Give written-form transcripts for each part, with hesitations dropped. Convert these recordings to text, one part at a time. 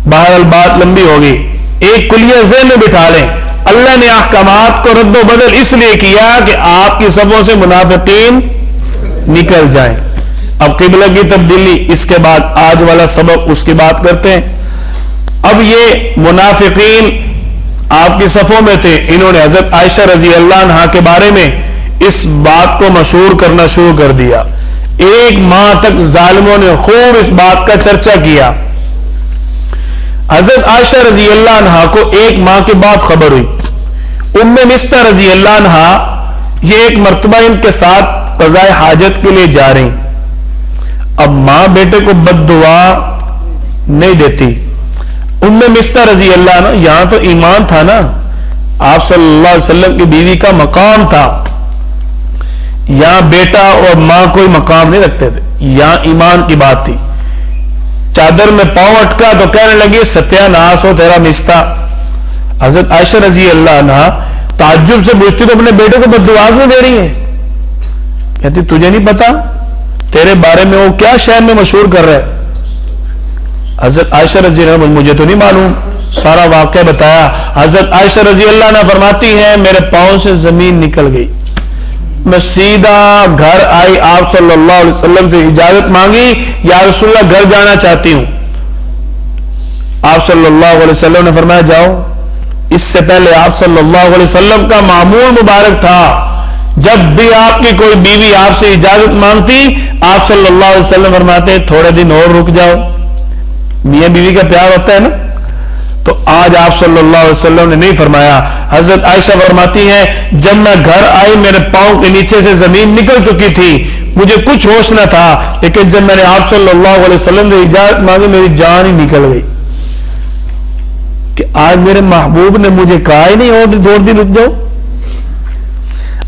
بہرحال بات لمبی ہوگی، ایک کلیہ ذہن میں بٹھا لیں، اللہ نے احکامات کو رد و بدل اس لیے کیا کہ آپ کی صفوں سے منافقین نکل جائیں۔ اب قبلہ کی تبدیلی، اس کے بعد آج والا سبق اس کی بات کرتے ہیں۔ اب یہ منافقین آپ کی صفوں میں تھے، انہوں نے حضرت عائشہ رضی اللہ عنہا کے بارے میں اس بات کو مشہور کرنا شروع کر دیا۔ ایک ماہ تک ظالموں نے خوب اس بات کا چرچا کیا۔ حضرت عائشہ رضی اللہ عنہا کو ایک ماہ کے بعد خبر ہوئی، ام مستہ رضی اللہ عنہا یہ ایک مرتبہ ان کے ساتھ قضاء حاجت کے لیے جا رہی۔ اب ماں بیٹے کو بد دعا نہیں دیتی۔ ام مستہ رضی اللہ عنہ، یہاں تو ایمان تھا نا، آپ صلی اللہ علیہ وسلم کی بیوی کا مقام تھا، یہاں بیٹا اور ماں کوئی مقام نہیں رکھتے تھے، یہاں ایمان کی بات تھی۔ چادر میں پاؤں اٹکا تو کہنے لگی ستیہ ناس ہو تیرا مستہ۔ حضرت عائشہ رضی اللہ عنہ تعجب سے پوچھتی تو اپنے بیٹے کو بد دعا کیوں دے رہی ہے؟ کہتی تجھے نہیں پتا تیرے بارے میں وہ کیا شہر میں مشہور کر رہا ہے؟ حضرت عائشہ رضی اللہ عنہ، مجھے تو نہیں معلوم، سارا واقعہ بتایا۔ حضرت عائشہ رضی اللہ عنہ فرماتی ہیں میرے پاؤں سے زمین نکل گئی، میں سیدھا گھر آئی، آپ صلی اللہ علیہ وسلم سے اجازت مانگی، یا رسول اللہ گھر جانا چاہتی ہوں۔ آپ صلی اللہ علیہ وسلم نے فرمایا جاؤ۔ اس سے پہلے آپ صلی اللہ علیہ وسلم کا معمول مبارک تھا، جب بھی آپ کی کوئی بیوی آپ سے اجازت مانگتی، آپ صلی اللہ علیہ وسلم فرماتے تھوڑے دن اور رک جاؤ۔ میاں بیوی کا پیار ہوتا ہے نا، تو آج آپ صلی اللہ علیہ وسلم نے نہیں فرمایا۔ حضرت عائشہ فرماتی ہیں جب میں گھر آئی میرے پاؤں کے نیچے سے زمین نکل چکی تھی، مجھے کچھ ہوش نہ تھا، لیکن جب میں نے آپ صلی اللہ علیہ وسلم سے اجازت مانگی میری جان ہی نکل گئی کہ آج میرے محبوب نے مجھے کہا ہی نہیں اور دو دن رک جاؤ۔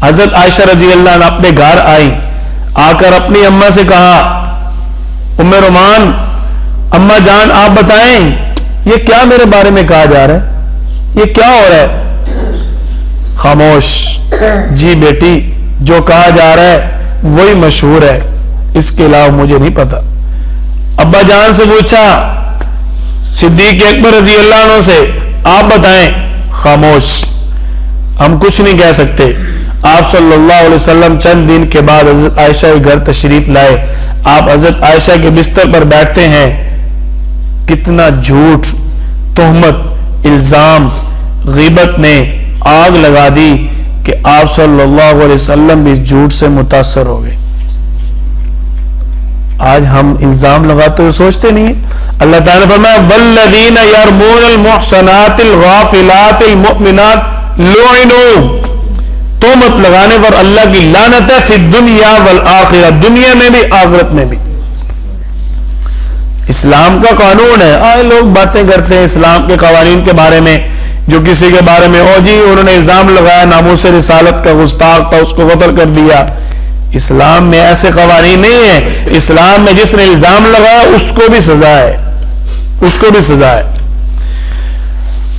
حضرت عائشہ رضی اللہ عنہ اپنے گھر آئی، آ کر اپنی اماں سے کہا ام رومان، اماں جان آپ بتائیں یہ کیا میرے بارے میں کہا جا رہا ہے، یہ کیا ہو رہا ہے؟ خاموش، جی بیٹی جو کہا جا رہا ہے وہی مشہور ہے، اس کے علاوہ مجھے نہیں پتا۔ ابا جان سے پوچھا صدیق اکبر رضی اللہ عنہ سے، آپ بتائیں۔ خاموش، ہم کچھ نہیں کہہ سکتے۔ آپ صلی اللہ علیہ وسلم چند دن کے بعد حضرت عائشہ کے گھر تشریف لائے، آپ حضرت عائشہ کے بستر پر بیٹھتے ہیں، کتنا جھوٹ، تہمت، الزام، غیبت نے آگ لگا دی کہ آپ صلی اللہ علیہ وسلم بھی جھوٹ سے متاثر ہو گئے۔ آج ہم الزام لگاتے ہوئے سوچتے نہیں ہیں۔ اللہ تعالیٰ نے فرمایا والذین یرمون المحصنات الغافلات المؤمنات لعنوا، تہمت لگانے پر اللہ کی لعنت ہے، فی الدنیا والآخرہ، دنیا میں بھی آخرت میں بھی۔ اسلام کا قانون ہے، آئے لوگ باتیں کرتے ہیں اسلام کے قوانین کے بارے میں، جو کسی کے بارے میں او جی انہوں نے الزام لگایا ناموس رسالت کا گستاخ تھا اس کو قتل کر دیا۔ اسلام میں ایسے قوانین نہیں ہیں، اسلام میں جس نے الزام لگایا اس کو بھی سزا ہے، اس کو بھی سزا ہے۔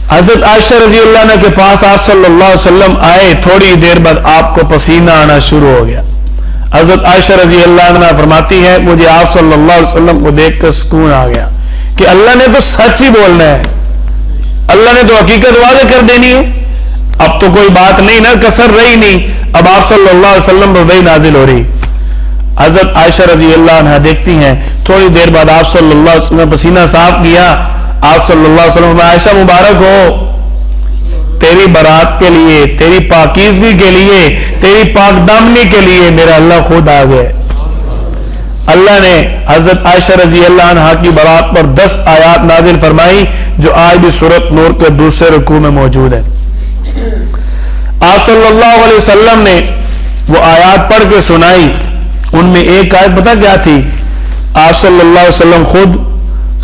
حضرت عائشہ رضی اللہ عنہ کے پاس آپ صلی اللہ علیہ وسلم آئے، تھوڑی دیر بعد آپ کو پسینہ آنا شروع ہو گیا۔ حضرت عائشہ رضی اللہ عنہ فرماتی ہے مجھے آپ صلی اللہ علیہ وسلم کو دیکھ کر سکون آ گیا کہ اللہ نے تو سچ ہی بولنا ہے، اللہ نے تو حقیقت واضح کر دینی ہے، اب تو کوئی بات نہیں نا، کسر رہی نہیں، اب آپ صلی اللہ علیہ وسلم پر وحی نازل ہو رہی۔ حضرت عائشہ رضی اللہ عنہ دیکھتی ہیں، تھوڑی دیر بعد آپ صلی اللہ علیہ وسلم پسینہ صاف کیا، آپ صلی اللہ علیہ وسلم عائشہ مبارک ہو، تیری برات کے لیے، تیری پاکیزگی کے لیے، تیری پاک دامنی کے لیے میرا اللہ خود آ گئے۔ اللہ نے حضرت عائشہ رضی اللہ عنہ کی برات پر 10 آیات نازل فرمائی جو آج بھی سورۃ نور کے دوسرے رکوع میں موجود ہے۔ آپ صلی اللہ علیہ وسلم نے وہ آیات پڑھ کے سنائی، ان میں ایک آیت پتہ کیا تھی؟ آپ صلی اللہ علیہ وسلم خود،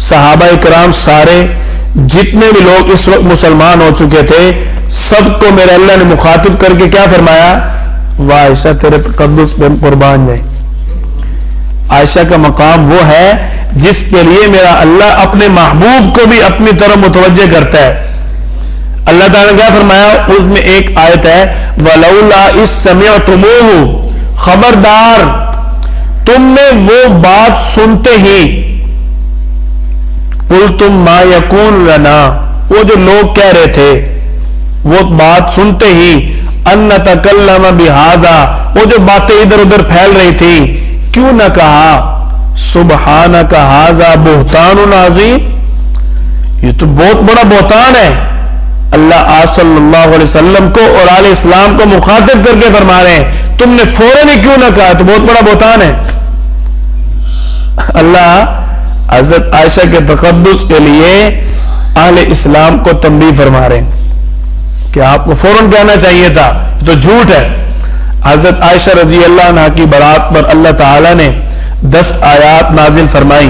صحابہ کرام سارے، جتنے بھی لوگ اس وقت مسلمان ہو چکے تھے، سب کو میرے اللہ نے مخاطب کر کے کیا فرمایا؟ واہ عائشہ تیرے تقدس پہ قربان جائیں۔ عائشہ کا مقام وہ ہے جس کے لیے میرا اللہ اپنے محبوب کو بھی اپنی طرف متوجہ کرتا ہے۔ اللہ تعالیٰ نے کیا فرمایا؟ اس میں ایک آیت ہے وَلَوْلَا إِذْ سَمِعْتُمُوهُ، خبردار تم نے وہ بات سنتے ہی، قلتم ما یکون لنا، وہ جو لوگ کہہ رہے تھے وہ بات سنتے ہی ان نتکلم بہذا، وہ جو باتیں ادھر ادھر پھیل رہی تھی، کیوں نہ کہا سبحانک ھذا بہتان عظیم، یہ تو بہت بڑا بہتان ہے۔ اللہ آپ صلی اللہ علیہ وسلم کو اور آل اسلام کو مخاطب کر کے فرما رہے ہیں تم نے فوراً ہی کیوں نہ کہا، تو بہت بڑا بہتان ہے۔ اللہ حضرت عائشہ کے تقدس کے لیے اہل اسلام کو تنبیہ فرما رہے ہیں کہ آپ کو فوراً کہنا چاہیے تھا، تو جھوٹ ہے۔ حضرت عائشہ رضی اللہ عنہ کی برات پر اللہ تعالی نے 10 آیات نازل فرمائی۔